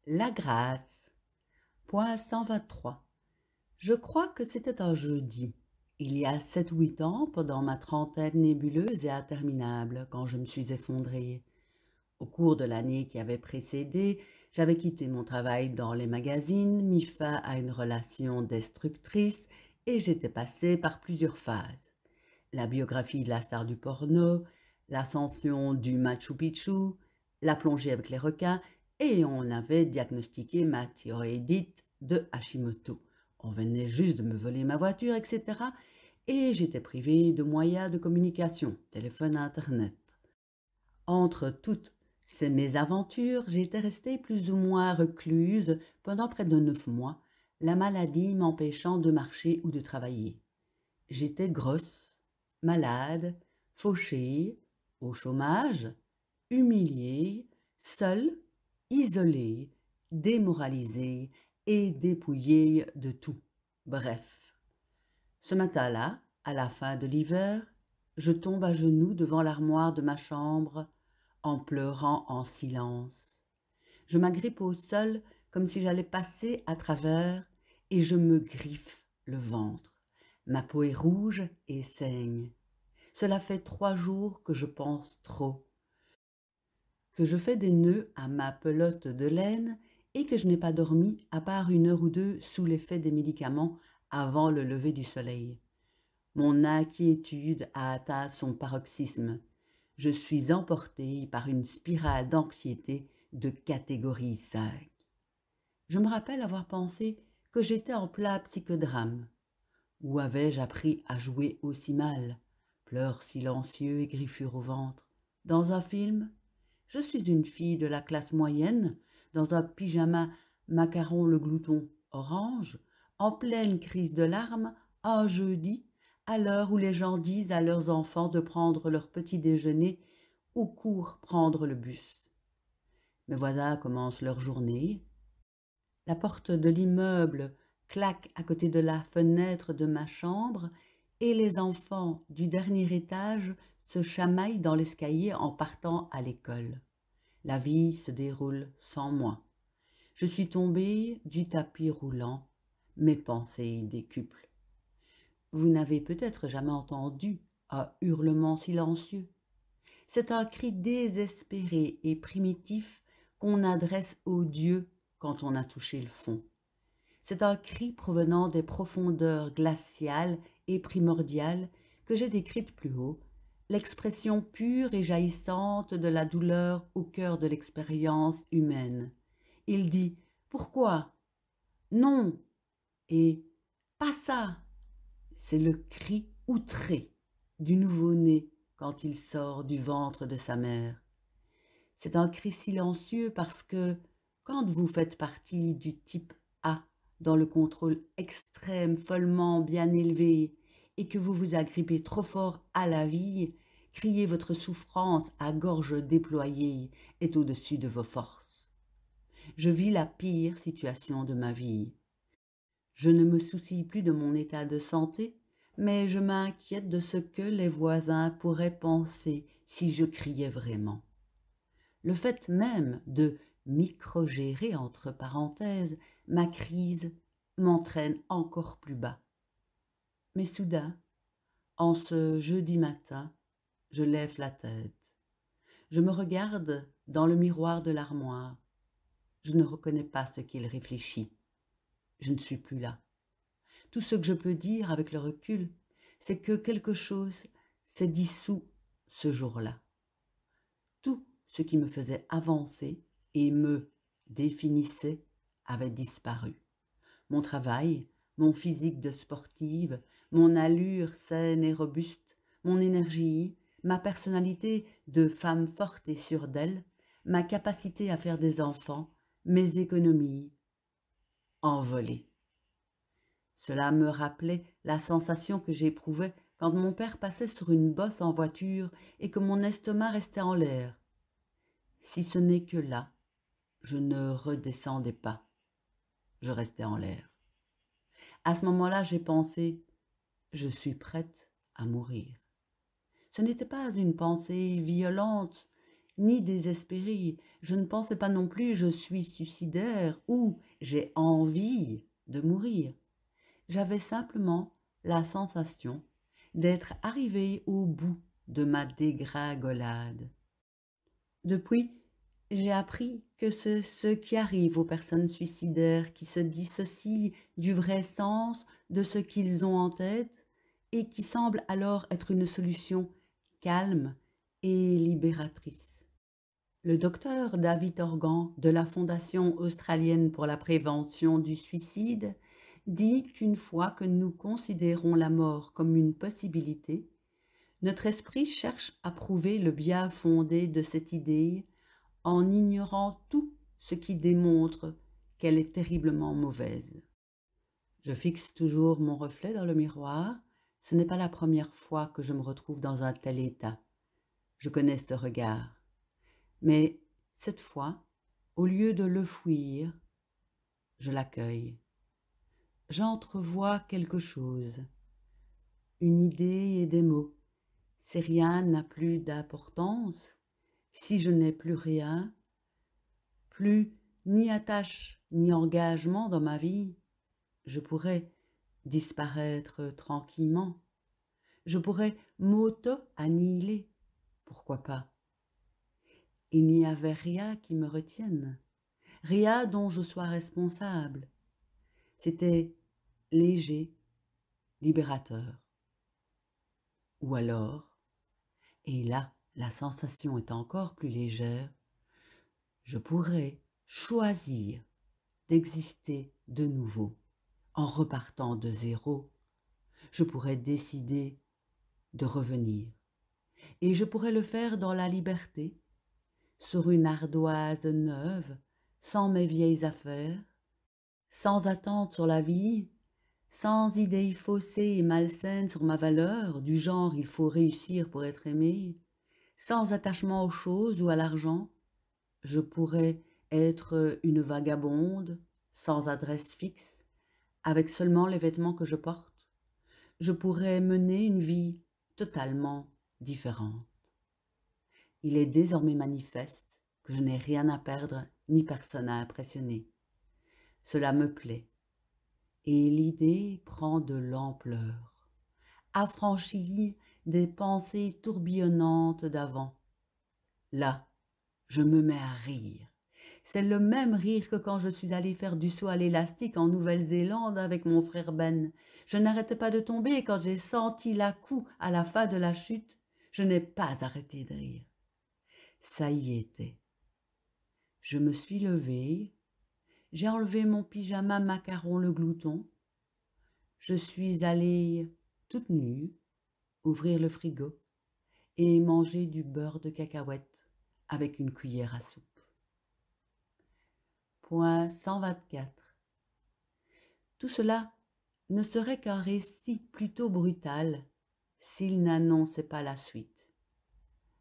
La grâce. Point 123. Je crois que c'était un jeudi, il y a 7 ou 8 ans, pendant ma trentaine nébuleuse et interminable, quand je me suis effondrée. Au cours de l'année qui avait précédé, j'avais quitté mon travail dans les magazines, mis fin à une relation destructrice et j'étais passée par plusieurs phases. La biographie de la star du porno, l'ascension du Machu Picchu, la plongée avec les requins, et on avait diagnostiqué ma thyroïdite de Hashimoto. On venait juste de me voler ma voiture, etc. Et j'étais privée de moyens de communication, téléphone, internet. Entre toutes ces mésaventures, j'étais restée plus ou moins recluse pendant près de 9 mois, la maladie m'empêchant de marcher ou de travailler. J'étais grosse, malade, fauchée, au chômage, humiliée, seule, isolée, démoralisée et dépouillée de tout. Bref, ce matin-là, à la fin de l'hiver, je tombe à genoux devant l'armoire de ma chambre en pleurant en silence. Je m'agrippe au sol comme si j'allais passer à travers et je me griffe le ventre. Ma peau est rouge et saigne. Cela fait 3 jours que je pense trop, que je fais des nœuds à ma pelote de laine et que je n'ai pas dormi à part 1 heure ou 2 sous l'effet des médicaments avant le lever du soleil. Mon inquiétude a atteint son paroxysme. Je suis emportée par une spirale d'anxiété de catégorie 5. Je me rappelle avoir pensé que j'étais en plein psychodrame. Où avais-je appris à jouer aussi mal? Pleurs silencieux et griffures au ventre. Dans un film? Je suis une fille de la classe moyenne, dans un pyjama macaron le glouton orange, en pleine crise de larmes, un jeudi, à l'heure où les gens disent à leurs enfants de prendre leur petit déjeuner ou courent prendre le bus. Mes voisins commencent leur journée. La porte de l'immeuble claque à côté de la fenêtre de ma chambre et les enfants du dernier étage se chamaillent dans l'escalier en partant à l'école. La vie se déroule sans moi. Je suis tombée du tapis roulant, mes pensées décuplent. Vous n'avez peut-être jamais entendu un hurlement silencieux. C'est un cri désespéré et primitif qu'on adresse au Dieu quand on a touché le fond. C'est un cri provenant des profondeurs glaciales et primordiales que j'ai décrites plus haut, l'expression pure et jaillissante de la douleur au cœur de l'expérience humaine. Il dit « Pourquoi ? Non !» et « Pas ça !» C'est le cri outré du nouveau-né quand il sort du ventre de sa mère. C'est un cri silencieux parce que, quand vous faites partie du type A, dans le contrôle extrême follement bien élevé, et que vous vous agrippez trop fort à la vie, crier votre souffrance à gorge déployée est au-dessus de vos forces. Je vis la pire situation de ma vie. Je ne me soucie plus de mon état de santé, mais je m'inquiète de ce que les voisins pourraient penser si je criais vraiment. Le fait même de microgérer entre parenthèses ma crise m'entraîne encore plus bas. Mais soudain, en ce jeudi matin, je lève la tête. Je me regarde dans le miroir de l'armoire. Je ne reconnais pas ce qu'il réfléchit. Je ne suis plus là. Tout ce que je peux dire avec le recul, c'est que quelque chose s'est dissous ce jour-là. Tout ce qui me faisait avancer et me définissait avait disparu. Mon travail, mon physique de sportive, mon allure saine et robuste, mon énergie, ma personnalité de femme forte et sûre d'elle, ma capacité à faire des enfants, mes économies, envolées. Cela me rappelait la sensation que j'éprouvais quand mon père passait sur une bosse en voiture et que mon estomac restait en l'air. Si ce n'est que là, je ne redescendais pas, je restais en l'air. À ce moment-là, j'ai pensé, je suis prête à mourir. Ce n'était pas une pensée violente, ni désespérée. Je ne pensais pas non plus je suis suicidaire ou j'ai envie de mourir. J'avais simplement la sensation d'être arrivée au bout de ma dégringolade. Depuis, j'ai appris que c'est ce qui arrive aux personnes suicidaires qui se dissocient du vrai sens de ce qu'ils ont en tête et qui semble alors être une solution calme et libératrice. Le docteur David Organ de la Fondation australienne pour la prévention du suicide dit qu'une fois que nous considérons la mort comme une possibilité, notre esprit cherche à prouver le bien fondé de cette idée en ignorant tout ce qui démontre qu'elle est terriblement mauvaise. Je fixe toujours mon reflet dans le miroir. Ce n'est pas la première fois que je me retrouve dans un tel état. Je connais ce regard. Mais cette fois, au lieu de le fuir, je l'accueille. J'entrevois quelque chose, une idée et des mots. Si rien n'a plus d'importance, si je n'ai plus rien, plus ni attache ni engagement dans ma vie, je pourrais disparaître tranquillement. Je pourrais m'auto-annihiler. Pourquoi pas? Il n'y avait rien qui me retienne, rien dont je sois responsable. C'était léger, libérateur. Ou alors, et là, la sensation est encore plus légère, je pourrais choisir d'exister de nouveau en repartant de zéro. Je pourrais décider de revenir. Et je pourrais le faire dans la liberté, sur une ardoise neuve, sans mes vieilles affaires, sans attente sur la vie, sans idées faussées et malsaines sur ma valeur, du genre il faut réussir pour être aimé, sans attachement aux choses ou à l'argent. Je pourrais être une vagabonde, sans adresse fixe, avec seulement les vêtements que je porte. Je pourrais mener une vie totalement différente. Il est désormais manifeste que je n'ai rien à perdre ni personne à impressionner. Cela me plaît, et l'idée prend de l'ampleur, affranchie des pensées tourbillonnantes d'avant. Là, je me mets à rire. C'est le même rire que quand je suis allée faire du saut à l'élastique en Nouvelle-Zélande avec mon frère Ben. Je n'arrêtais pas de tomber et quand j'ai senti l'à-coup à la fin de la chute, je n'ai pas arrêté de rire. Ça y était. Je me suis levée, j'ai enlevé mon pyjama macaron le glouton, je suis allée toute nue ouvrir le frigo et manger du beurre de cacahuète avec une cuillère à soupe. Point 124. Tout cela ne serait qu'un récit plutôt brutal s'il n'annonçait pas la suite.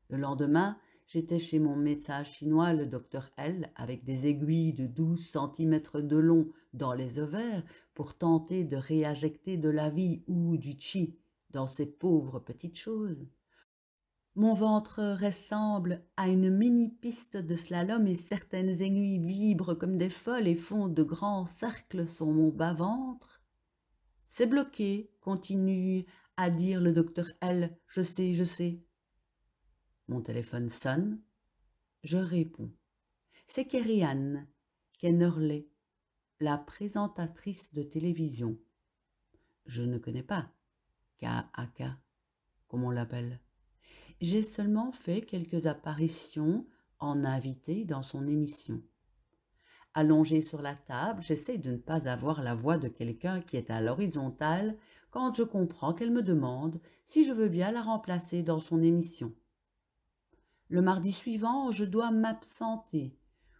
Le lendemain, j'étais chez mon médecin chinois, le docteur L, avec des aiguilles de 12 centimètres de long dans les ovaires pour tenter de réinjecter de la vie ou du chi dans ces pauvres petites choses. Mon ventre ressemble à une mini-piste de slalom et certaines aiguilles vibrent comme des folles et font de grands cercles sur mon bas-ventre. C'est bloqué, continue à dire le docteur L. Je sais, je sais. Mon téléphone sonne. Je réponds. C'est Kerianne Kennerley, la présentatrice de télévision. Je ne connais pas K.A.K., comme on l'appelle. J'ai seulement fait quelques apparitions en invité dans son émission. Allongée sur la table, j'essaie de ne pas avoir la voix de quelqu'un qui est à l'horizontale quand je comprends qu'elle me demande si je veux bien la remplacer dans son émission. Le mardi suivant, je dois m'absenter.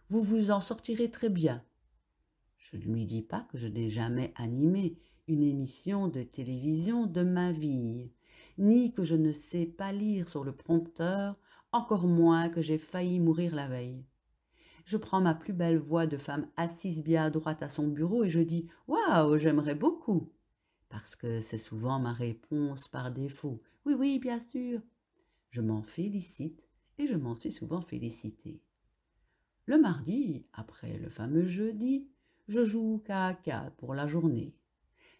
Vous vous en sortirez très bien. Je ne lui dis pas que je n'ai jamais animé une émission de télévision de ma vie, ni que je ne sais pas lire sur le prompteur, encore moins que j'ai failli mourir la veille. Je prends ma plus belle voix de femme assise bien à droite à son bureau et je dis « Waouh, j'aimerais beaucoup !» parce que c'est souvent ma réponse par défaut. « Oui, oui, bien sûr !» Je m'en félicite et je m'en suis souvent félicitée. Le mardi, après le fameux jeudi, je joue caca pour la journée.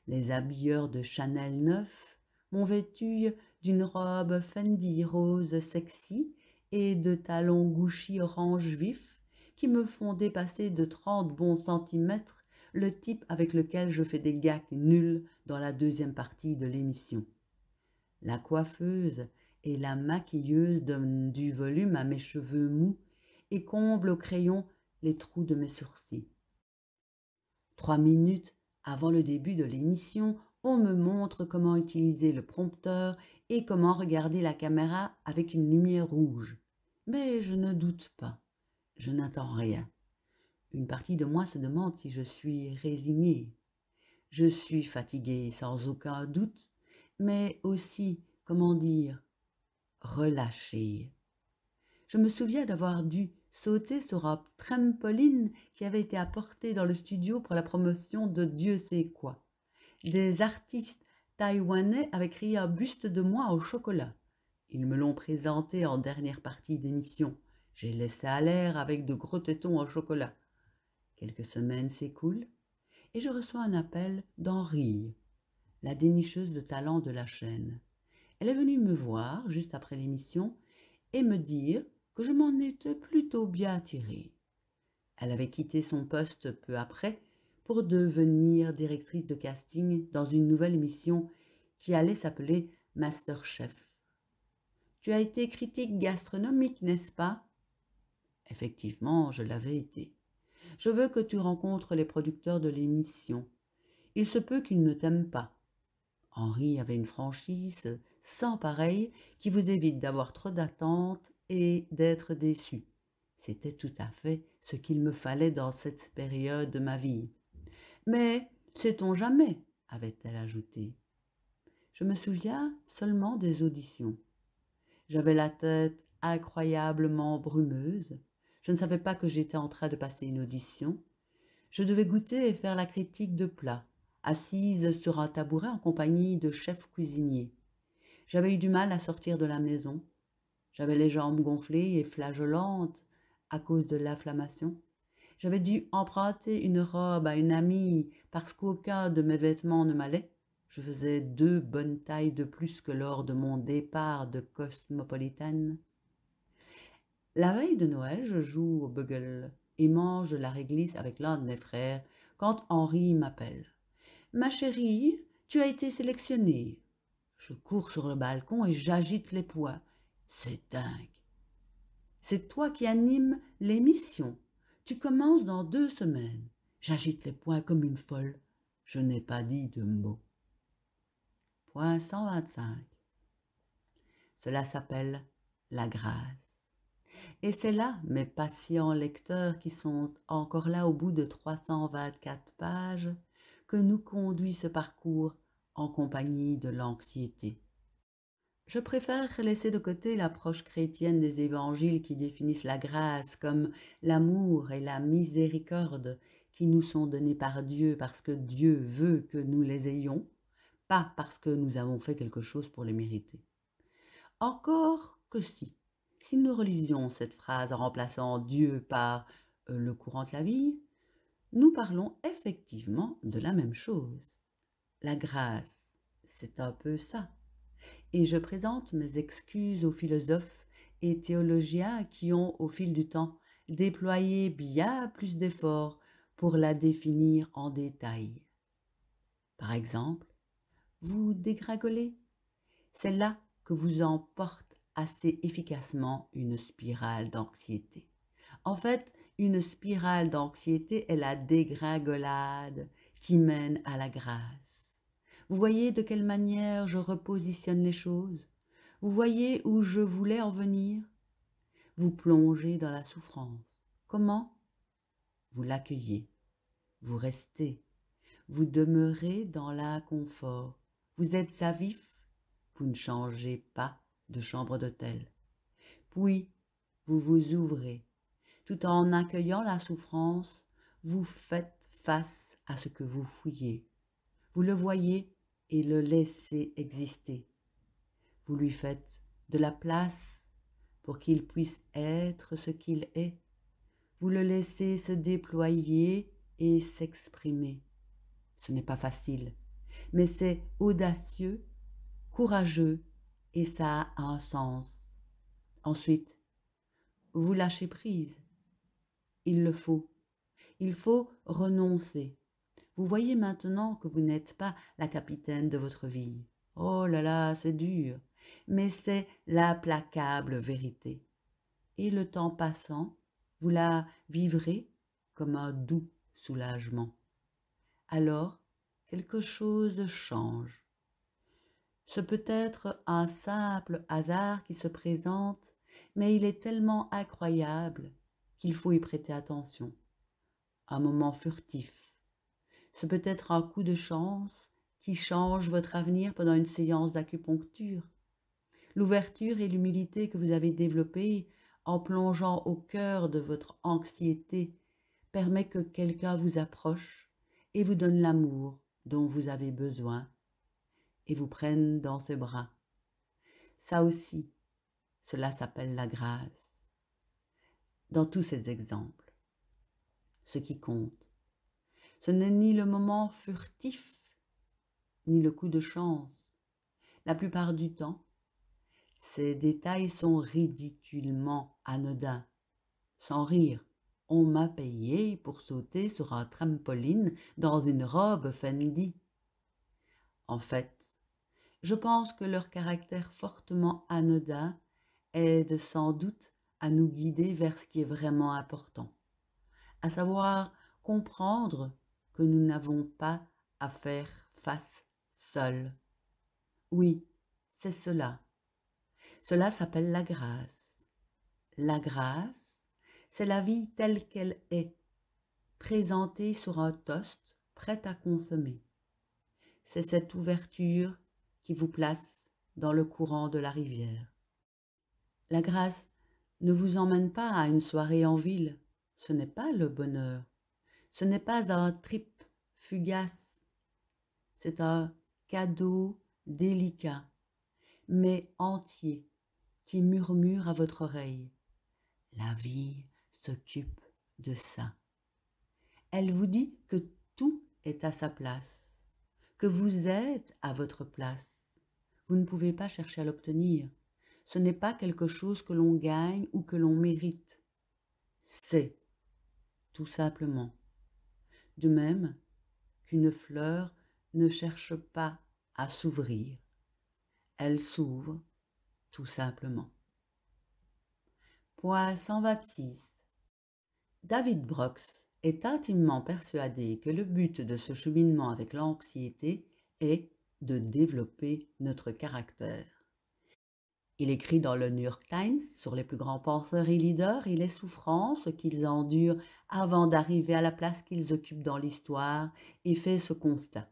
Les habilleurs de Chanel neuf m'ont vêtue d'une robe Fendi rose sexy et de talons Gucci orange vif qui me font dépasser de 30 bons centimètres le type avec lequel je fais des gags nuls dans la deuxième partie de l'émission. La coiffeuse et la maquilleuse donnent du volume à mes cheveux mous et comblent au crayon les trous de mes sourcils. 3 minutes avant le début de l'émission, on me montre comment utiliser le prompteur et comment regarder la caméra avec une lumière rouge. Mais je ne doute pas, je n'attends rien. Une partie de moi se demande si je suis résignée. Je suis fatiguée sans aucun doute, mais aussi, comment dire, relâchée. Je me souviens d'avoir dû sauter sur un trampoline qui avait été apporté dans le studio pour la promotion de Dieu sait quoi. Des artistes taïwanais avaient créé un buste de moi au chocolat. Ils me l'ont présenté en dernière partie d'émission. J'ai laissé à l'air avec de gros tétons au chocolat. Quelques semaines s'écoulent et je reçois un appel d'Henri, la dénicheuse de talent de la chaîne. Elle est venue me voir juste après l'émission et me dire que je m'en étais plutôt bien tirée. Elle avait quitté son poste peu après pour devenir directrice de casting dans une nouvelle émission qui allait s'appeler MasterChef. Tu as été critique gastronomique, n'est-ce pas? Effectivement, je l'avais été. Je veux que tu rencontres les producteurs de l'émission. Il se peut qu'ils ne t'aiment pas. Henri avait une franchise sans pareille qui vous évite d'avoir trop d'attentes et d'être déçu. C'était tout à fait ce qu'il me fallait dans cette période de ma vie. Mais sait-on jamais, avait-elle ajouté. Je me souviens seulement des auditions. J'avais la tête incroyablement brumeuse. Je ne savais pas que j'étais en train de passer une audition. Je devais goûter et faire la critique de plats, assise sur un tabouret en compagnie de chefs cuisiniers. J'avais eu du mal à sortir de la maison. J'avais les jambes gonflées et flageolantes à cause de l'inflammation. J'avais dû emprunter une robe à une amie parce qu'aucun de mes vêtements ne m'allait. Je faisais 2 bonnes tailles de plus que lors de mon départ de Cosmopolitan. La veille de Noël, je joue au bugle et mange de la réglisse avec l'un de mes frères quand Henri m'appelle. « Ma chérie, tu as été sélectionnée. » Je cours sur le balcon et j'agite les poings. C'est dingue. C'est toi qui animes l'émission. Tu commences dans 2 semaines. J'agite les poings comme une folle. Je n'ai pas dit de mots. Point 125. Cela s'appelle la grâce. Et c'est là, mes patients lecteurs qui sont encore là au bout de 324 pages, que nous conduit ce parcours en compagnie de l'anxiété. Je préfère laisser de côté l'approche chrétienne des évangiles qui définissent la grâce comme l'amour et la miséricorde qui nous sont donnés par Dieu parce que Dieu veut que nous les ayons, pas parce que nous avons fait quelque chose pour les mériter. Encore que si nous relisions cette phrase en remplaçant Dieu par le courant de la vie, nous parlons effectivement de la même chose. La grâce, c'est un peu ça. Et je présente mes excuses aux philosophes et théologiens qui ont, au fil du temps, déployé bien plus d'efforts pour la définir en détail. Par exemple, vous dégringolez. C'est là que vous emporte assez efficacement une spirale d'anxiété. En fait, une spirale d'anxiété est la dégringolade qui mène à la grâce. Vous voyez de quelle manière je repositionne les choses? Vous voyez où je voulais en venir? Vous plongez dans la souffrance. Comment? Vous l'accueillez. Vous restez. Vous demeurez dans l'inconfort. Vous êtes à vif. Vous ne changez pas de chambre d'hôtel. Puis, vous vous ouvrez. Tout en accueillant la souffrance, vous faites face à ce que vous fouillez. Vous le voyez et le laissez exister. Vous lui faites de la place pour qu'il puisse être ce qu'il est. Vous le laissez se déployer et s'exprimer. Ce n'est pas facile, mais c'est audacieux, courageux et ça a un sens. Ensuite, vous lâchez prise. Il le faut. Il faut renoncer. Vous voyez maintenant que vous n'êtes pas la capitaine de votre vie. Oh là là, c'est dur, mais c'est l'implacable vérité. Et le temps passant, vous la vivrez comme un doux soulagement. Alors, quelque chose change. Ce peut être un simple hasard qui se présente, mais il est tellement incroyable qu'il faut y prêter attention. Un moment furtif. Ce peut être un coup de chance qui change votre avenir pendant une séance d'acupuncture. L'ouverture et l'humilité que vous avez développées en plongeant au cœur de votre anxiété permet que quelqu'un vous approche et vous donne l'amour dont vous avez besoin et vous prenne dans ses bras. Ça aussi, cela s'appelle la grâce. Dans tous ces exemples, ce qui compte, ce n'est ni le moment furtif, ni le coup de chance. La plupart du temps, ces détails sont ridiculement anodins. Sans rire, on m'a payé pour sauter sur un trampoline dans une robe Fendi. En fait, je pense que leur caractère fortement anodin aide sans doute à nous guider vers ce qui est vraiment important, à savoir comprendre que nous n'avons pas à faire face seuls. Oui, c'est cela. Cela s'appelle la grâce. La grâce, c'est la vie telle qu'elle est, présentée sur un toast, prête à consommer. C'est cette ouverture qui vous place dans le courant de la rivière. La grâce ne vous emmène pas à une soirée en ville. Ce n'est pas le bonheur. Ce n'est pas un trip fugace. C'est un cadeau délicat, mais entier, qui murmure à votre oreille. La vie s'occupe de ça. Elle vous dit que tout est à sa place, que vous êtes à votre place. Vous ne pouvez pas chercher à l'obtenir. Ce n'est pas quelque chose que l'on gagne ou que l'on mérite. C'est, tout simplement. De même qu'une fleur ne cherche pas à s'ouvrir. Elle s'ouvre, tout simplement. Point 126. David Brooks est intimement persuadé que le but de ce cheminement avec l'anxiété est de développer notre caractère. Il écrit dans le New York Times sur les plus grands penseurs et leaders et les souffrances qu'ils endurent avant d'arriver à la place qu'ils occupent dans l'histoire et fait ce constat.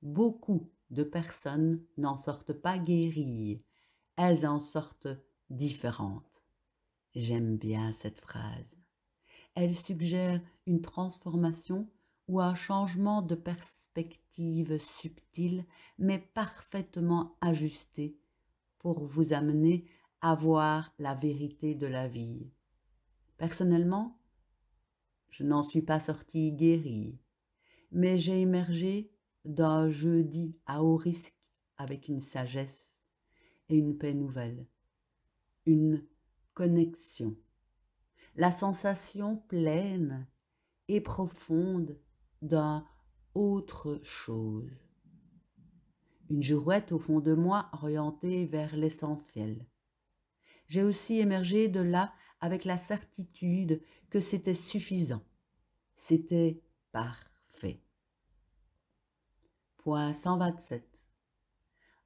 Beaucoup de personnes n'en sortent pas guéries, elles en sortent différentes. J'aime bien cette phrase. Elle suggère une transformation ou un changement de perspective subtil mais parfaitement ajusté pour vous amener à voir la vérité de la vie. Personnellement, je n'en suis pas sortie guérie, mais j'ai émergé d'un jeudi à haut risque avec une sagesse et une paix nouvelle, une connexion, la sensation pleine et profonde d'un autre chose. Une girouette au fond de moi orientée vers l'essentiel. J'ai aussi émergé de là avec la certitude que c'était suffisant, c'était parfait. Point 127.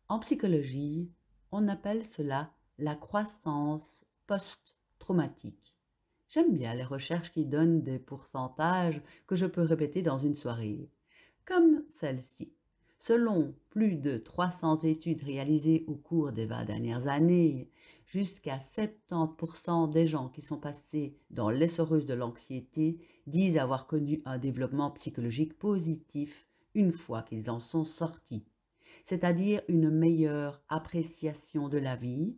En psychologie, on appelle cela la croissance post-traumatique. J'aime bien les recherches qui donnent des pourcentages que je peux répéter dans une soirée, comme celle-ci. Selon plus de 300 études réalisées au cours des 20 dernières années, jusqu'à 70% des gens qui sont passés dans l'essoreuse de l'anxiété disent avoir connu un développement psychologique positif une fois qu'ils en sont sortis, c'est-à-dire une meilleure appréciation de la vie,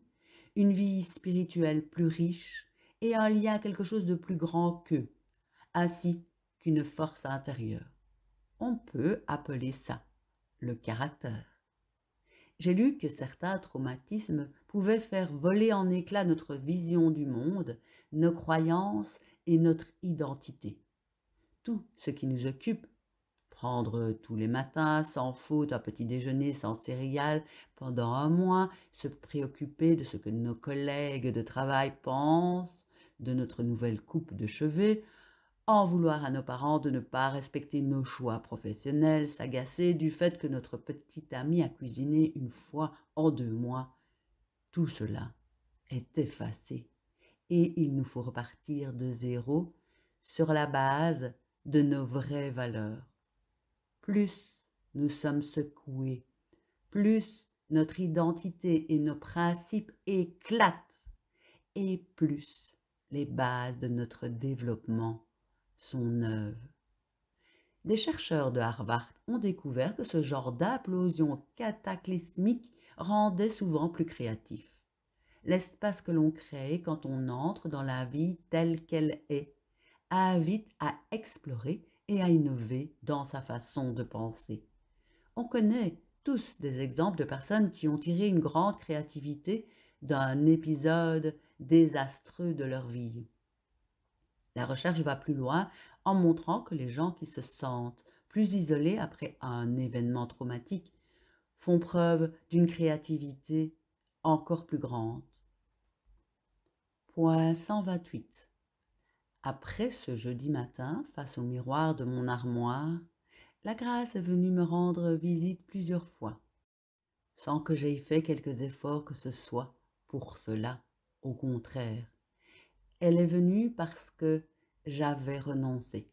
une vie spirituelle plus riche et un lien à quelque chose de plus grand qu'eux, ainsi qu'une force intérieure. On peut appeler ça le caractère. J'ai lu que certains traumatismes pouvaient faire voler en éclats notre vision du monde, nos croyances et notre identité. Tout ce qui nous occupe, prendre tous les matins sans faute un petit déjeuner sans céréales pendant un mois, se préoccuper de ce que nos collègues de travail pensent, de notre nouvelle coupe de cheveux, en vouloir à nos parents de ne pas respecter nos choix professionnels, s'agacer du fait que notre petit ami a cuisiné une fois en 2 mois. Tout cela est effacé et il nous faut repartir de zéro sur la base de nos vraies valeurs. Plus nous sommes secoués, plus notre identité et nos principes éclatent et plus les bases de notre développement sont neuves. Des chercheurs de Harvard ont découvert que ce genre d'implosion cataclysmique rendait souvent plus créatif. L'espace que l'on crée quand on entre dans la vie telle qu'elle est invite à explorer et à innover dans sa façon de penser. On connaît tous des exemples de personnes qui ont tiré une grande créativité d'un épisode désastreux de leur vie. La recherche va plus loin en montrant que les gens qui se sentent plus isolés après un événement traumatique font preuve d'une créativité encore plus grande. Point 128. Après ce jeudi matin, face au miroir de mon armoire, la grâce est venue me rendre visite plusieurs fois, sans que j'aie fait quelques efforts que ce soit pour cela. Au contraire, elle est venue parce que j'avais renoncé.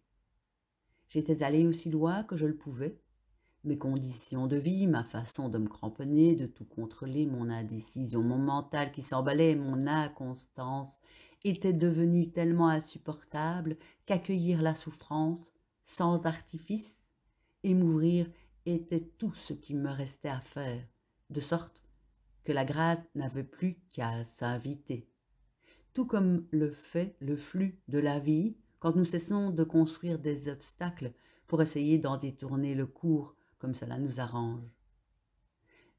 J'étais allée aussi loin que je le pouvais. Mes conditions de vie, ma façon de me cramponner, de tout contrôler, mon indécision, mon mental qui s'emballait, mon inconstance, étaient devenus tellement insupportables qu'accueillir la souffrance, sans artifice, et m'ouvrir était tout ce qui me restait à faire, de sorte que la grâce n'avait plus qu'à s'inviter. Tout comme le fait le flux de la vie, quand nous cessons de construire des obstacles pour essayer d'en détourner le cours comme cela nous arrange.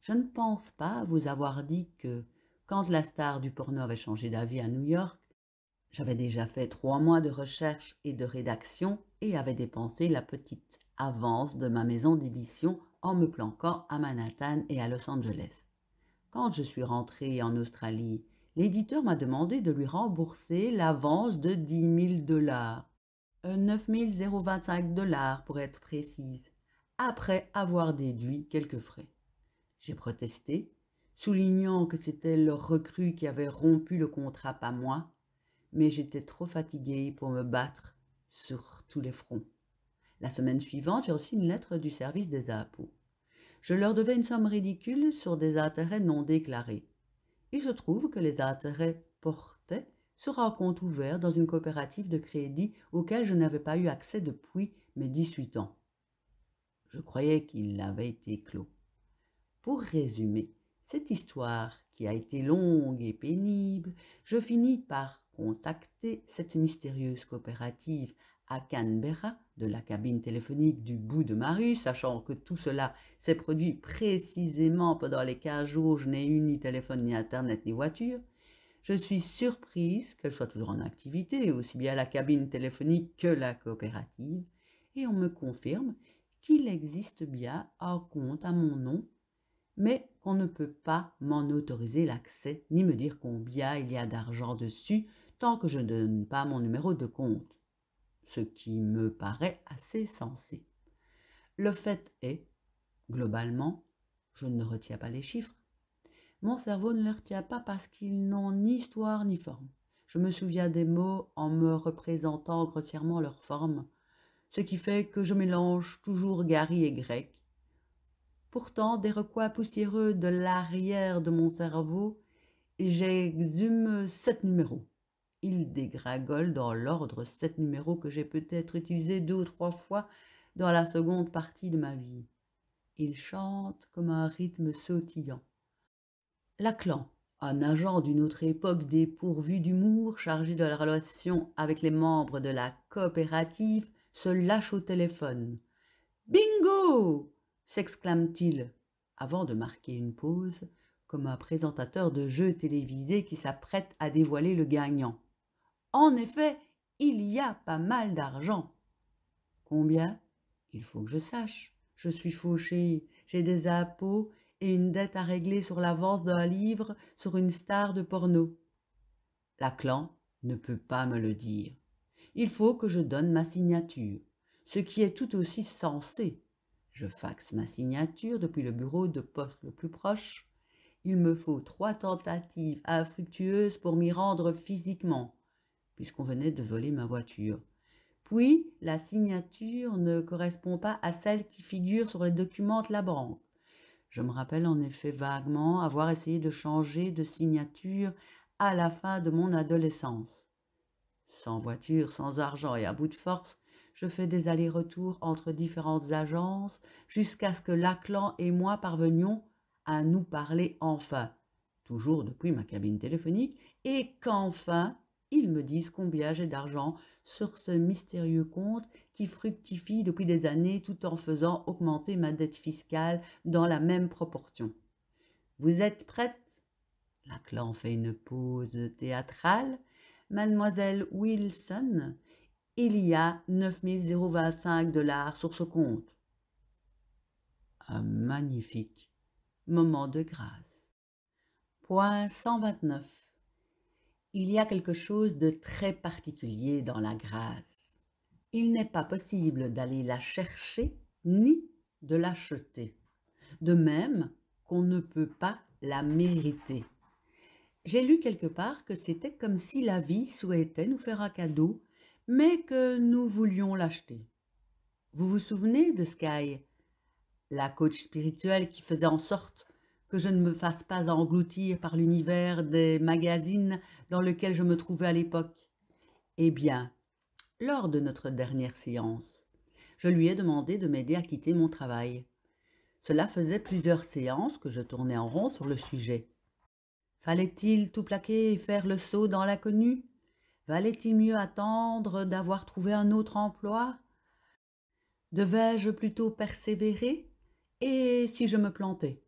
Je ne pense pas vous avoir dit que, quand la star du porno avait changé d'avis à New York, j'avais déjà fait 3 mois de recherche et de rédaction et avais dépensé la petite avance de ma maison d'édition en me planquant à Manhattan et à Los Angeles. Quand je suis rentrée en Australie, l'éditeur m'a demandé de lui rembourser l'avance de 10 000 $, 9 025 $ pour être précise, après avoir déduit quelques frais. J'ai protesté, soulignant que c'était le recrue qui avait rompu le contrat, pas moi, mais j'étais trop fatiguée pour me battre sur tous les fronts. La semaine suivante, j'ai reçu une lettre du service des impôts. Je leur devais une somme ridicule sur des intérêts non déclarés. Il se trouve que les intérêts portaient sur un compte ouvert dans une coopérative de crédit auquel je n'avais pas eu accès depuis mes 18 ans. Je croyais qu'il avait été clos. Pour résumer cette histoire qui a été longue et pénible, je finis par contacter cette mystérieuse coopérative à Canberra de la cabine téléphonique du bout de ma rue, sachant que tout cela s'est produit précisément pendant les 15 jours où je n'ai eu ni téléphone, ni internet, ni voiture. Je suis surprise qu'elle soit toujours en activité, aussi bien la cabine téléphonique que la coopérative, et on me confirme qu'il existe bien un compte à mon nom, mais qu'on ne peut pas m'en autoriser l'accès, ni me dire combien il y a d'argent dessus, tant que je ne donne pas mon numéro de compte, ce qui me paraît assez sensé. Le fait est, globalement, je ne retiens pas les chiffres. Mon cerveau ne les retient pas parce qu'ils n'ont ni histoire ni forme. Je me souviens des mots en me représentant grossièrement leur forme, ce qui fait que je mélange toujours Gary et grec. Pourtant, des recoins poussiéreux de l'arrière de mon cerveau, j'exhume 7 numéros. Ils dégringolent dans l'ordre 7 numéros que j'ai peut-être utilisés 2 ou 3 fois dans la seconde partie de ma vie. Ils chantent comme un rythme sautillant. Lachlan, Un agent d'une autre époque dépourvu d'humour, chargé de la relation avec les membres de la coopérative, se lâche au téléphone. Bingo! S'exclame-t-il, avant de marquer une pause, comme un présentateur de jeux télévisés qui s'apprête à dévoiler le gagnant. En effet, il y a pas mal d'argent. Combien? Il faut que je sache. Je suis fauché, j'ai des impôts et une dette à régler sur l'avance d'un livre sur une star de porno. Laclan ne peut pas me le dire. Il faut que je donne ma signature, ce qui est tout aussi sensé. Je faxe ma signature depuis le bureau de poste le plus proche. Il me faut 3 tentatives infructueuses pour m'y rendre physiquement, puisqu'on venait de voler ma voiture. Puis, la signature ne correspond pas à celle qui figure sur les documents de la banque. Je me rappelle en effet vaguement avoir essayé de changer de signature à la fin de mon adolescence. Sans voiture, sans argent et à bout de force, je fais des allers-retours entre différentes agences jusqu'à ce que Laclan et moi parvenions à nous parler enfin, toujours depuis ma cabine téléphonique, et qu'enfin ils me disent combien j'ai d'argent sur ce mystérieux compte qui fructifie depuis des années tout en faisant augmenter ma dette fiscale dans la même proportion. Vous êtes prête? Laclan fait une pause théâtrale. Mademoiselle Wilson, il y a 9 025 $ sur ce compte. Un magnifique moment de grâce. Point 129. Il y a quelque chose de très particulier dans la grâce. Il n'est pas possible d'aller la chercher ni de l'acheter. De même qu'on ne peut pas la mériter. J'ai lu quelque part que c'était comme si la vie souhaitait nous faire un cadeau, mais que nous voulions l'acheter. Vous vous souvenez de Sky, la coach spirituelle qui faisait en sorte que je ne me fasse pas engloutir par l'univers des magazines dans lequel je me trouvais à l'époque? Eh bien, lors de notre dernière séance, je lui ai demandé de m'aider à quitter mon travail. Cela faisait plusieurs séances que je tournais en rond sur le sujet. Fallait-il tout plaquer et faire le saut dans l'inconnu? Valait-il mieux attendre d'avoir trouvé un autre emploi? Devais-je plutôt persévérer? Et si je me plantais?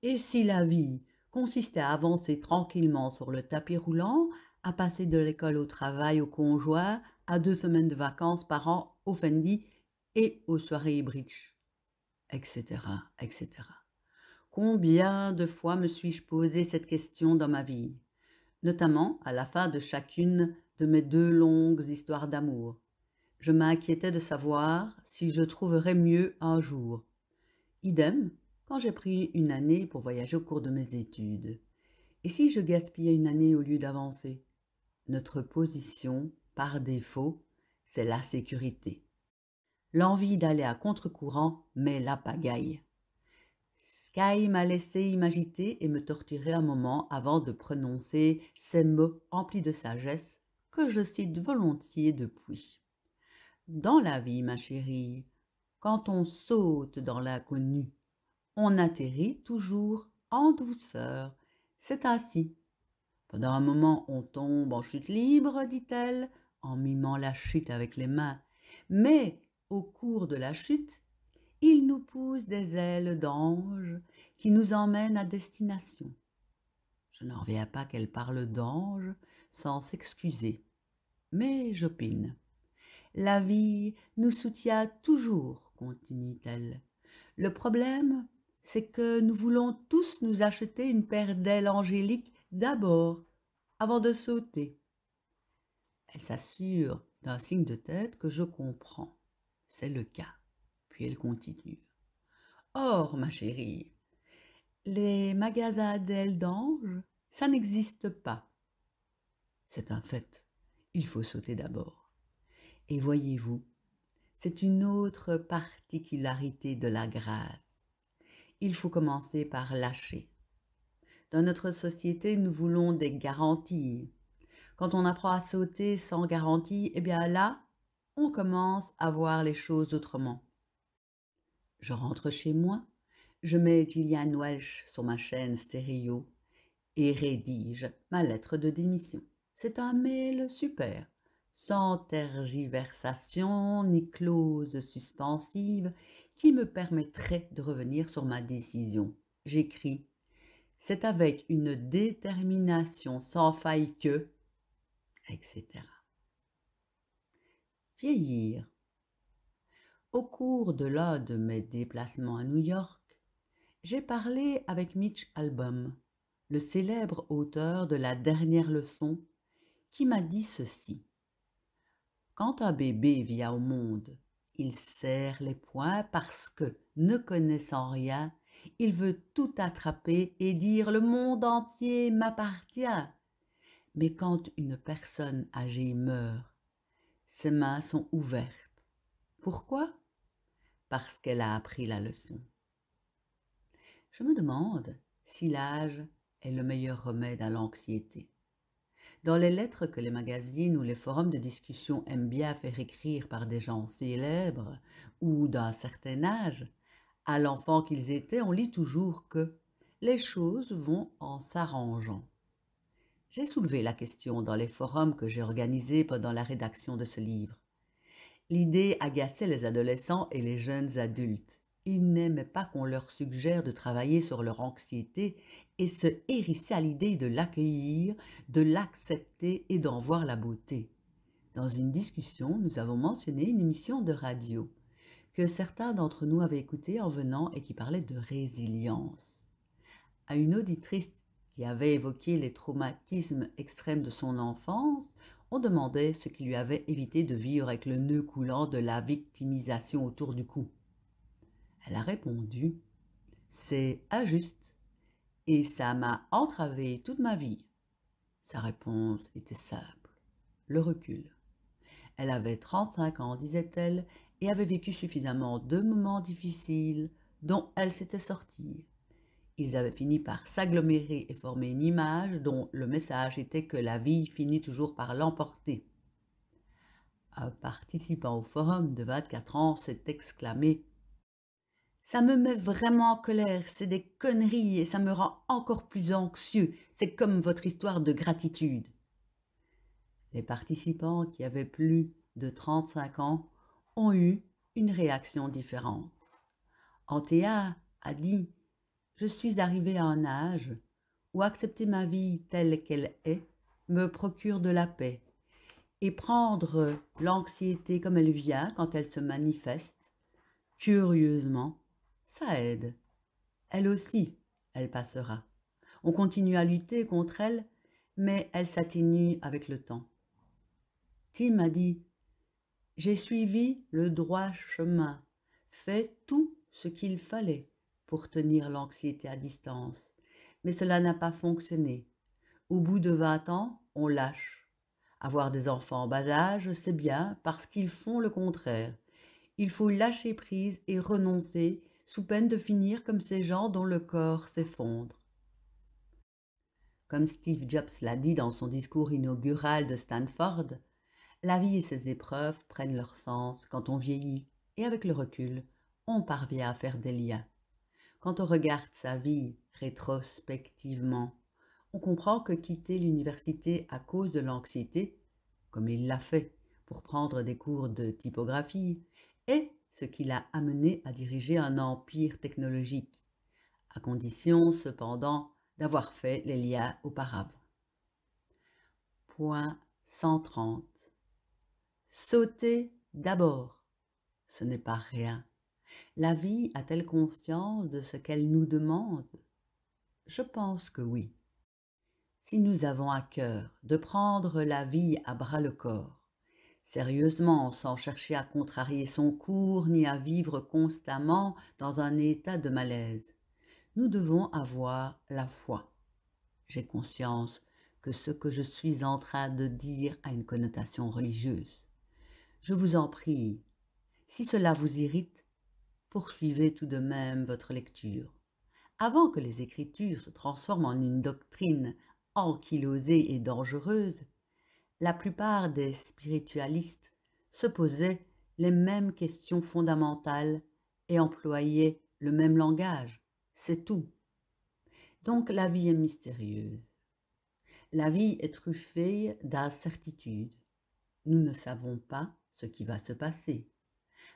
Et si la vie consistait à avancer tranquillement sur le tapis roulant, à passer de l'école au travail au conjoint, à 2 semaines de vacances par an au Fendi et aux soirées bridge, etc., etc. Combien de fois me suis-je posé cette question dans ma vie, notamment à la fin de chacune de mes 2 longues histoires d'amour. Je m'inquiétais de savoir si je trouverais mieux un jour. Idem quand j'ai pris une année pour voyager au cours de mes études. Et si je gaspillais une année au lieu d'avancer? Notre position, par défaut, c'est la sécurité. L'envie d'aller à contre-courant met la pagaille. Sky m'a laissé m'agiter et me torturer un moment avant de prononcer ces mots emplis de sagesse que je cite volontiers depuis. Dans la vie, ma chérie, quand on saute dans l'inconnu, on atterrit toujours en douceur. C'est ainsi. Pendant un moment, on tombe en chute libre, dit-elle, en mimant la chute avec les mains. Mais au cours de la chute, il nous pousse des ailes d'ange qui nous emmènent à destination. Je n'en reviens pas qu'elle parle d'ange sans s'excuser. Mais j'opine. La vie nous soutient toujours, continue-t-elle. Le problème, c'est que nous voulons tous nous acheter une paire d'ailes angéliques d'abord, avant de sauter. Elle s'assure d'un signe de tête que je comprends. C'est le cas. Puis elle continue. Or, ma chérie, les magasins d'ailes d'ange, ça n'existe pas. C'est un fait. Il faut sauter d'abord. Et voyez-vous, c'est une autre particularité de la grâce. Il faut commencer par lâcher. Dans notre société, nous voulons des garanties. Quand on apprend à sauter sans garantie, eh bien là, on commence à voir les choses autrement. Je rentre chez moi, je mets Gillian Welch sur ma chaîne stéréo et rédige ma lettre de démission. C'est un mail super, sans tergiversation ni clause suspensive qui me permettrait de revenir sur ma décision. J'écris: c'est avec une détermination sans faille que, etc. Vieillir. Au cours de l'un de mes déplacements à New York, j'ai parlé avec Mitch Albom, le célèbre auteur de La dernière leçon, qui m'a dit ceci: quand un bébé vient au monde, il serre les poings parce que, ne connaissant rien, il veut tout attraper et dire le monde entier m'appartient. Mais quand une personne âgée meurt, ses mains sont ouvertes. Pourquoi? Parce qu'elle a appris la leçon. Je me demande si l'âge est le meilleur remède à l'anxiété. Dans les lettres que les magazines ou les forums de discussion aiment bien faire écrire par des gens célèbres ou d'un certain âge, à l'enfant qu'ils étaient, on lit toujours que les choses vont en s'arrangeant. J'ai soulevé la question dans les forums que j'ai organisés pendant la rédaction de ce livre. L'idée agaçait les adolescents et les jeunes adultes. Ils n'aimaient pas qu'on leur suggère de travailler sur leur anxiété et se hérissaient à l'idée de l'accueillir, de l'accepter et d'en voir la beauté. Dans une discussion, nous avons mentionné une émission de radio que certains d'entre nous avaient écoutée en venant et qui parlait de résilience. À une auditrice qui avait évoqué les traumatismes extrêmes de son enfance, on demandait ce qui lui avait évité de vivre avec le nœud coulant de la victimisation autour du cou. Elle a répondu: c'est injuste et ça m'a entravé toute ma vie. Sa réponse était simple: le recul. Elle avait 35 ans, disait-elle, et avait vécu suffisamment de moments difficiles dont elle s'était sortie. Ils avaient fini par s'agglomérer et former une image dont le message était que la vie finit toujours par l'emporter. Un participant au forum de 24 ans s'est exclamé: ça me met vraiment en colère, c'est des conneries et ça me rend encore plus anxieux, c'est comme votre histoire de gratitude. Les participants qui avaient plus de 35 ans ont eu une réaction différente. Antea a dit: je suis arrivée à un âge où accepter ma vie telle qu'elle est me procure de la paix, et prendre l'anxiété comme elle vient quand elle se manifeste, curieusement, ça aide. Elle aussi, elle passera. On continue à lutter contre elle, mais elle s'atténue avec le temps. Tim a dit: j'ai suivi le droit chemin, fait tout ce qu'il fallait pour tenir l'anxiété à distance, mais cela n'a pas fonctionné. Au bout de 20 ans, on lâche. Avoir des enfants en bas âge, c'est bien parce qu'ils font le contraire. Il faut lâcher prise et renoncer sous peine de finir comme ces gens dont le corps s'effondre. Comme Steve Jobs l'a dit dans son discours inaugural de Stanford, la vie et ses épreuves prennent leur sens quand on vieillit et avec le recul, on parvient à faire des liens. Quand on regarde sa vie rétrospectivement, on comprend que quitter l'université à cause de l'anxiété, comme il l'a fait pour prendre des cours de typographie, est ce qui l'a amené à diriger un empire technologique, à condition cependant d'avoir fait les liens auparavant. Point 130. Sauter d'abord, ce n'est pas rien. La vie a-t-elle conscience de ce qu'elle nous demande? Je pense que oui. Si nous avons à cœur de prendre la vie à bras-le-corps, sérieusement, sans chercher à contrarier son cours ni à vivre constamment dans un état de malaise, nous devons avoir la foi. J'ai conscience que ce que je suis en train de dire a une connotation religieuse. Je vous en prie, si cela vous irrite, poursuivez tout de même votre lecture. Avant que les Écritures se transforment en une doctrine ankylosée et dangereuse, la plupart des spiritualistes se posaient les mêmes questions fondamentales et employaient le même langage. C'est tout. Donc la vie est mystérieuse. La vie est truffée d'incertitudes. Nous ne savons pas ce qui va se passer.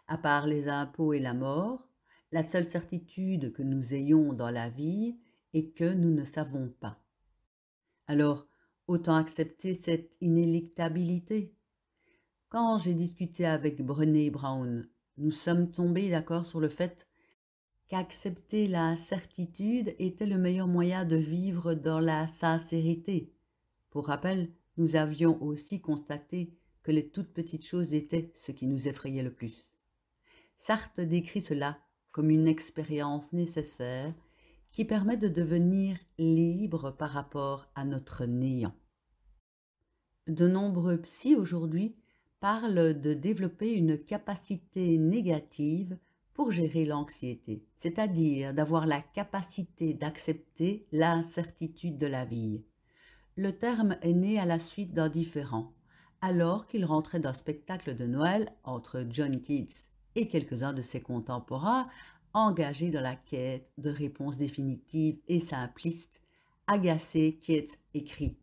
À part les impôts et la mort, la seule certitude que nous ayons dans la vie est que nous ne savons pas. Alors, autant accepter cette inéluctabilité. Quand j'ai discuté avec Brené Brown, nous sommes tombés d'accord sur le fait qu'accepter la certitude était le meilleur moyen de vivre dans la sincérité. Pour rappel, nous avions aussi constaté que les toutes petites choses étaient ce qui nous effrayait le plus. Sartre décrit cela comme une expérience nécessaire qui permet de devenir libre par rapport à notre néant. De nombreux psys aujourd'hui parlent de développer une capacité négative pour gérer l'anxiété, c'est-à-dire d'avoir la capacité d'accepter l'incertitude de la vie. Le terme est né à la suite d'un différend, alors qu'il rentrait d'un spectacle de Noël entre John Keats et quelques-uns de ses contemporains engagés dans la quête de réponses définitives et simplistes. Agacé, Keats écrit: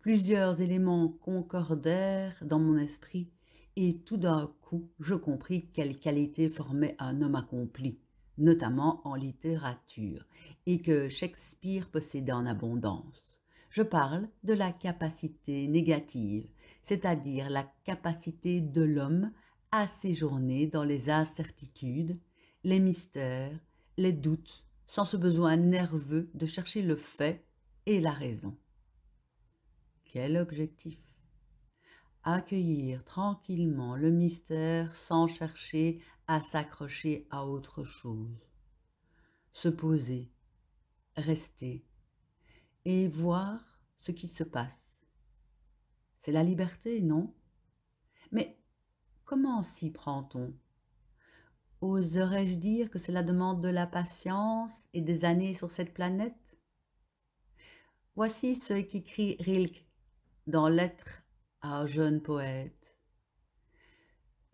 plusieurs éléments concordèrent dans mon esprit, et tout d'un coup je compris quelle qualité formait un homme accompli, notamment en littérature, et que Shakespeare possédait en abondance. Je parle de la capacité négative, c'est-à-dire la capacité de l'homme à séjourner dans les incertitudes, les mystères, les doutes, sans ce besoin nerveux de chercher le fait et la raison. Quel objectif? Accueillir tranquillement le mystère sans chercher à s'accrocher à autre chose. Se poser, rester et voir ce qui se passe. C'est la liberté, non? Mais comment s'y prend-on? Oserais-je dire que c'est la demande de la patience et des années sur cette planète? Voici ce qu'écrit Rilke dans Lettres à un jeune poète.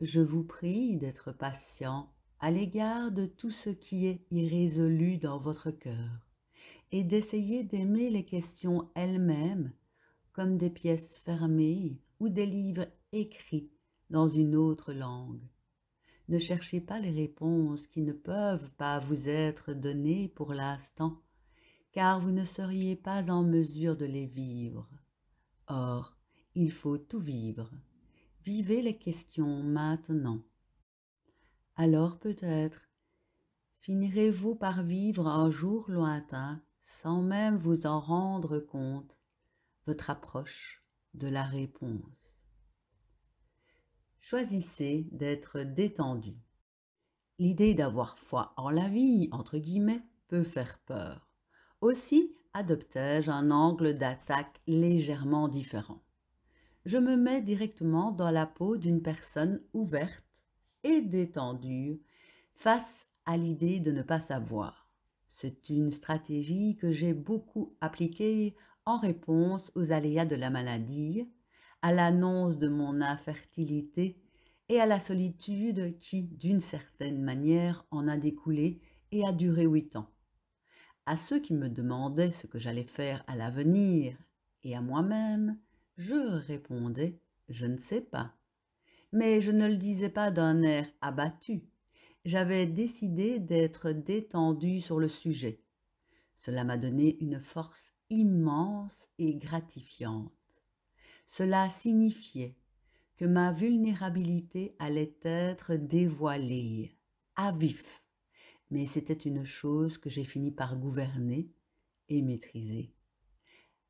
Je vous prie d'être patient à l'égard de tout ce qui est irrésolu dans votre cœur et d'essayer d'aimer les questions elles-mêmes comme des pièces fermées ou des livres écrits dans une autre langue. Ne cherchez pas les réponses qui ne peuvent pas vous être données pour l'instant, car vous ne seriez pas en mesure de les vivre. Or, il faut tout vivre. Vivez les questions maintenant. Alors peut-être finirez-vous par vivre un jour lointain, sans même vous en rendre compte, votre approche de la réponse. Choisissez d'être détendu. L'idée d'avoir foi en la vie, entre guillemets, peut faire peur. Aussi adoptai-je un angle d'attaque légèrement différent. Je me mets directement dans la peau d'une personne ouverte et détendue face à l'idée de ne pas savoir. C'est une stratégie que j'ai beaucoup appliquée en réponse aux aléas de la maladie, à l'annonce de mon infertilité et à la solitude qui, d'une certaine manière, en a découlé et a duré 8 ans. À ceux qui me demandaient ce que j'allais faire à l'avenir et à moi-même, je répondais: je ne sais pas. Mais je ne le disais pas d'un air abattu. J'avais décidé d'être détendue sur le sujet. Cela m'a donné une force immense et gratifiante. Cela signifiait que ma vulnérabilité allait être dévoilée, à vif, mais c'était une chose que j'ai fini par gouverner et maîtriser.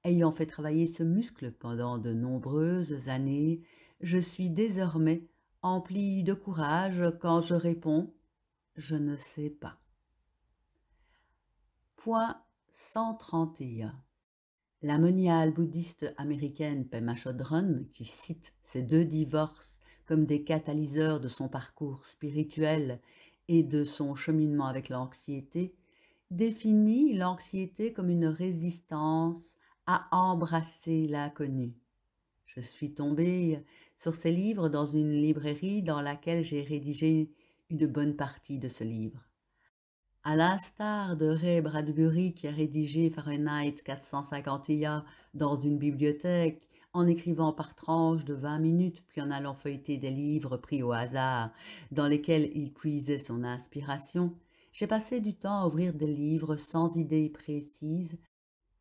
Ayant fait travailler ce muscle pendant de nombreuses années, je suis désormais emplie de courage quand je réponds: je ne sais pas. Point 131. La moniale bouddhiste américaine Pema Chodron, qui cite ces 2 divorces comme des catalyseurs de son parcours spirituel et de son cheminement avec l'anxiété, définit l'anxiété comme une résistance à embrasser l'inconnu. Je suis tombée sur ces livres dans une librairie dans laquelle j'ai rédigé une bonne partie de ce livre. À l'instar de Ray Bradbury qui a rédigé Fahrenheit 451 dans une bibliothèque, en écrivant par tranches de 20 minutes, puis en allant feuilleter des livres pris au hasard, dans lesquels il puisait son inspiration, j'ai passé du temps à ouvrir des livres sans idée précise,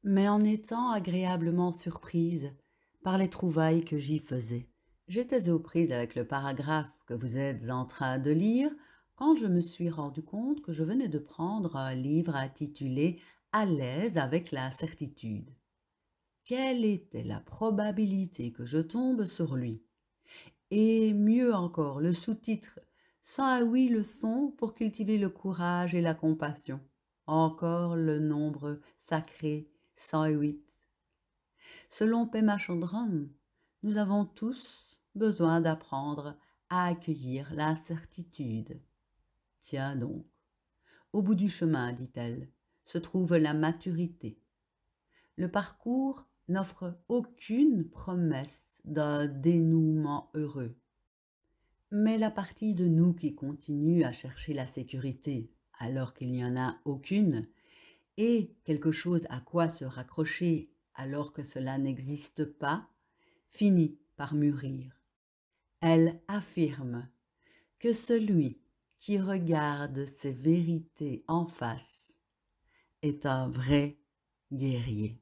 mais en étant agréablement surprise par les trouvailles que j'y faisais. J'étais aux prises avec le paragraphe que vous êtes en train de lire quand je me suis rendu compte que je venais de prendre un livre intitulé À l'aise avec l'incertitude. Quelle était la probabilité que je tombe sur lui? Et mieux encore, le sous-titre 108 leçons pour cultiver le courage et la compassion. Encore le nombre sacré 108. Selon Pema Chodron, nous avons tous besoin d'apprendre à accueillir l'incertitude. Tiens donc, au bout du chemin, dit-elle, se trouve la maturité. Le parcours n'offre aucune promesse d'un dénouement heureux. Mais la partie de nous qui continue à chercher la sécurité alors qu'il n'y en a aucune, et quelque chose à quoi se raccrocher alors que cela n'existe pas, finit par mûrir. Elle affirme que celui qui regarde ses vérités en face est un vrai guerrier.